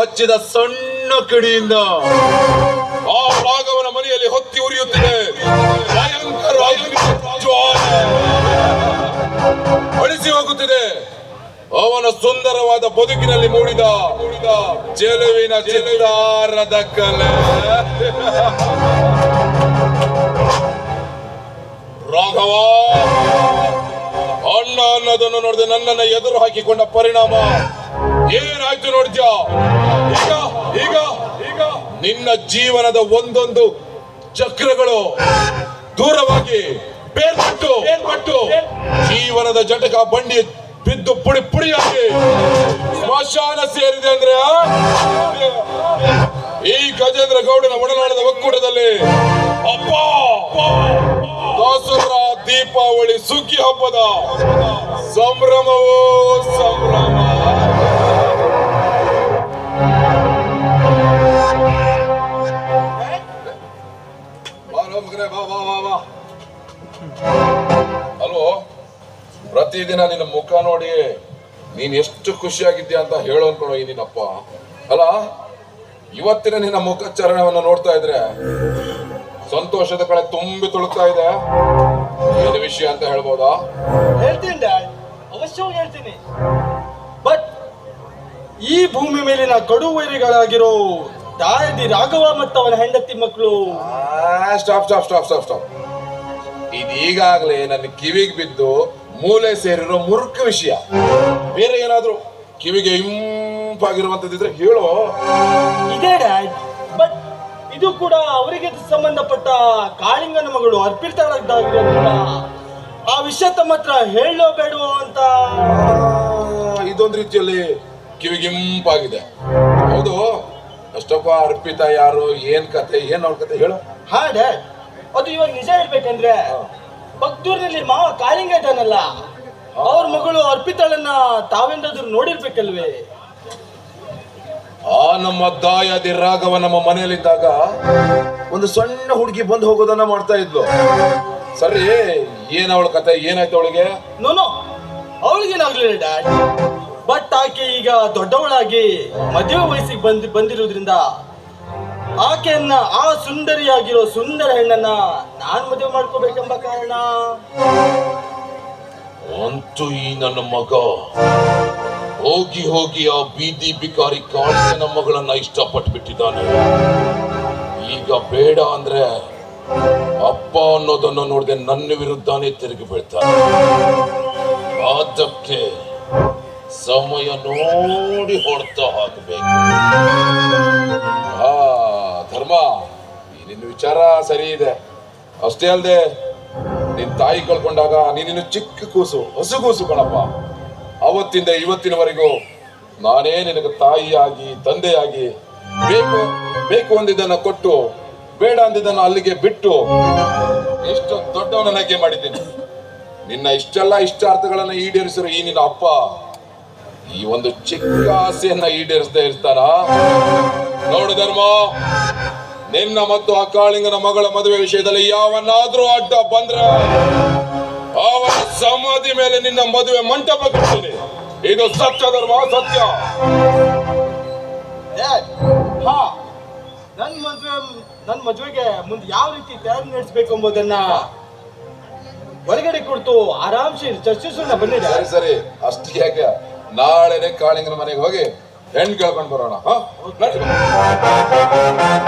ಹಚ್ಚಿದ ಸಣ್ಣ ಕಿಡಿಯಿಂದ ಆ ರಾಘವನ ಮನೆಯಲ್ಲಿ ಹೊತ್ತಿ ಉರಿಯುತ್ತಿದೆ ಭಯಂಕರ ಜ್ವಾಲೆ ಅಳಿಸಿ ಹೋಗುತ್ತಿದೆ. ಅವನ ಸುಂದರವಾದ ಬದುಕಿನಲ್ಲಿ ಮೂಡಿದ ಚೆಲುವಿನ ಚಿತ್ತಾರದ ಕಲೆ. ರಾಘವ, ಅಣ್ಣ ಅನ್ನೋದನ್ನು ನೋಡಿದೆ ನನ್ನನ್ನು ಎದುರು ಹಾಕಿಕೊಂಡ ಪರಿಣಾಮ ಏನಾಯ್ತು ನೋಡ್ತೀಯ? ಈಗ ಈಗ ಈಗ ನಿನ್ನ ಜೀವನದ ಒಂದೊಂದು ಚಕ್ರಗಳು ದೂರವಾಗಿ ಬೇರ್ಪಟ್ಟು ಜೀವನದ ಜಟಕ ಬಂಡಿ ಬಿದ್ದು ಪುಡಿ ಪುಡಿಯಾಗಿ ಸ್ಮಶಾನ ಸೇರಿದೆ ಅಂದ್ರೆ ಈ ಗಜೇಂದ್ರ ಗೌಡನ ಒಡನಾಡದ ಒಕ್ಕೂಟದಲ್ಲಿ ಅಪ್ಪ ದಸರಾ ದೀಪಾವಳಿ ಸುಗ್ಗಿ ಹಬ್ಬದ ಸಂಭ್ರಮವೋ ಸಂಭ್ರಮ. ಹಲೋ, ಪ್ರತಿದಿನ ನಿನ್ನ ಮುಖ ನೋಡಿ ನೀನ್ ಎಷ್ಟು ಖುಷಿಯಾಗಿದ್ಯಾ ಅಂತ ಹೇಳು ಅನ್ಕೊಳ್ಳೋ ಈ ನಿನ್ನಪ್ಪ. ಅಲ್ಲ, ಇವತ್ತಿನ ನಿನ್ನ ಮುಖಚರಣವನ್ನು ನೋಡ್ತಾ ಇದ್ರೆ ಸಂತೋಷದ ಕಡೆ ತುಂಬಿ ತುಳುಕ್ತಾ ಇದೆ. ಏನು ವಿಷಯ ಅಂತ ಹೇಳ್ಬೋದಾ? ಹೇಳ್ತೀನಿ ಡ್ಯಾಡ್, ಅವಶ್ಯವಾಗಿ ಹೇಳ್ತೀನಿ. ಬಟ್ ಈ ಭೂಮಿ ಮೇಲಿನ ಕಡು ವೈರಿಗಳಾಗಿರೋ ದಾಯದಿ ರಾಘವ ಮತ್ತು ಅವನ ಹೆಂಡತಿ ಮಕ್ಕಳು. Stop stop stop stop stop. ಇದೀಗಾಗ್ಲೇ ನನ್ನ ಕಿವಿಗೆ ಬಿದ್ದು ಮೂಲೆ ಸೇರಿರೋ ಮುರುಕ ವಿಷಯ. ಬೇರೆ ಏನಾದ್ರು ಕಿವಿಗೆ ಇಂಪಾಗಿರುವಂತದಿದ್ರೆ ಹೇಳೋ. ಇದೇ ಡ್ಯಾಡ್, ಬಟ್ ಇದು ಕೂಡ ಅವರಿಗೆ ಸಂಬಂಧಪಟ್ಟ ಕಾಳಿಂಗನ ಮಗಳು ಅರ್ಪಿತಾಳಾಗಿರೋದ್ರಿಂದ ಆ ವಿಷಯ ತಮ್ಮ ಹತ್ರ ಹೇಳೋ ಬೇಡವೋ ಅಂತ. ಇದೊಂದು ರೀತಿಯಲ್ಲಿ ಕಿವಿಗೆ ಇಂಪಾಗಿದೆ. ಹೌದು, ಅಷ್ಟಪ್ಪ ಅರ್ಪಿತಾ ಯಾರು, ಏನ್ ಕತೆ, ಏನ್ ಅವ್ರ ಕತೆ ಹೇಳು. ಹಾ ಡ್ಯಾಡ್, ಅದು ಇವಾಗ ನಿಜ ಹೇಳ್ಬೇಕಂದ್ರೆ ಬಗ್ದೂರಿನಲ್ಲಿ ಮಾವ ಕಾಳಿಂಗ ಇದ್ದಾನಲ್ಲ, ಅವ್ರ ಮಗಳು ಅರ್ಪಿತಾಳನ್ನ ತಾವೆಂದಾದ್ರು ನೋಡಿರ್ಬೇಕಲ್ವೇ? ಆ ನಮ್ಮ ದಾಯಾದಿ ರಾಘವ ನಮ್ಮ ಮನೆಯಲ್ಲಿದ್ದಾಗ ಒಂದು ಸಣ್ಣ ಹುಡುಗಿ ಬಂದು ಹೋಗೋದನ್ನ ಮಾಡ್ತಾ ಇದ್ಲು. ಸರಿ, ಏನ್ ಅವಳ ಕತೆ, ಏನಾಯ್ತು ಅವಳಿಗೆ? No no, ಅವಳಿಗೇನಾಗ್ಲಿಲ್ಲ dad. ಬಟ್ ಆಕೆ ಈಗ ದೊಡ್ಡವಳಾಗಿ ಮದುವೆ ವಯಸ್ಸಿಗೆ ಬಂದಿರೋದ್ರಿಂದ ಆಕೆಯನ್ನ, ಆ ಸುಂದರಿಯಾಗಿರೋ ಸುಂದರ ಹೆಣ್ಣನ್ನ ನಾನ್ ಮದುವೆ ಮಾಡ್ಕೋಬೇಕೆಂಬ ಕಾರಣ ಅಂತೂ ಈ ನನ್ನ ಮಗ ಹೋಗಿ ಹೋಗಿ ಆ ಬೀದಿ ಬಿಕಾರಿ ಕಾಳಿನ ಮಗಳನ್ನ ಇಷ್ಟಪಟ್ಟು ಬಿಟ್ಟಿದ್ದಾನೆ. ಈಗ ಬೇಡ ಅಂದ್ರೆ ಅಪ್ಪ ಅನ್ನೋದನ್ನು ನೋಡದೆ ನನ್ನ ವಿರುದ್ಧನೇ ತಿರುಗಿ ಬೀಳ್ತಾನೆ. ಅದಕ್ಕೆ ಸಮಯ ನೋಡಿ ಹೊಡ್ತಾ ಹಾಕಬೇಕು. ಧರ್ಮ, ನಿನ್ನ ವಿಚಾರ ಸರಿ ಇದೆ. ಅಷ್ಟೇ ಅಲ್ಲದೆ ನಿನ್ ತಾಯಿ ಕಳ್ಕೊಂಡಾಗ ನೀನಿನ್ನು ಚಿಕ್ಕ ಕೂಸು, ಹಸುಗೂಸು ಕಣಪ್ಪ. ಅವತ್ತಿಂದ ಇವತ್ತಿನವರೆಗೂ ನಾನೇ ನಿನಗೆ ತಾಯಿಯಾಗಿ ತಂದೆಯಾಗಿ ಬೇಕು ಅಂದಿದ್ದನ್ನ ಕೊಟ್ಟು ಬೇಡ ಅಂದಿದ್ದನ್ನ ಅಲ್ಲಿಗೆ ಬಿಟ್ಟು ಎಷ್ಟು ದೊಡ್ಡವನನ್ನಾಗಿ ಮಾಡಿದ್ದೀನಿ. ನಿನ್ನ ಇಷ್ಟೆಲ್ಲ ಇಷ್ಟಾರ್ಥಗಳನ್ನ ಈಡೇರಿಸಿರೋ ಈ ನಿನ್ನ ಅಪ್ಪ ಈ ಒಂದು ಚಿಕ್ಕ ಆಸೆಯನ್ನ ಈಡೇರಿಸದೇ ಇರ್ತಾನ? ನೋಡು ಧರ್ಮ, ನಿನ್ನ ಮತ್ತು ಆ ಕಾಳಿಂಗನ ಮಗಳ ಮದುವೆ ವಿಷಯದಲ್ಲಿ ಯಾವನ್ನಾದ್ರೂ ಅಡ್ಡ ಬಂದ್ರೆ ಅವನ ಸಮಾಧಿ ಮೇಲೆ ನಿನ್ನ ಮದುವೆ ಮಂಟಪ ಕಟ್ತೀನಿ. ಇದು ಸತ್ಯ ಧರ್ಮ, ಸತ್ಯ. ಹಾ, ನನ್ನ ಮದುವೆಗೆ ಮುಂದೆ ಯಾವ ರೀತಿ ತಯಾರಿ ನಡೆಸಬೇಕು ಎಂಬುದನ್ನ ಹೊರಗಡೆ ಕೊಡ್ತು ಆರಾಮ್ಸೆ ಚರ್ಚಿಸೋಣ. ಬಂದಿದೆ. ಸರಿ ಸರಿ, ಅಷ್ಟು ಯಾಕೆ, ನಾಳೆನೆ ಕಾಳಿಂಗನ ಮನೆಗೆ ಹೋಗಿ ಹೆಣ್ಣು ಕೇಳ್ಕೊಂಡು ಬರೋಣ.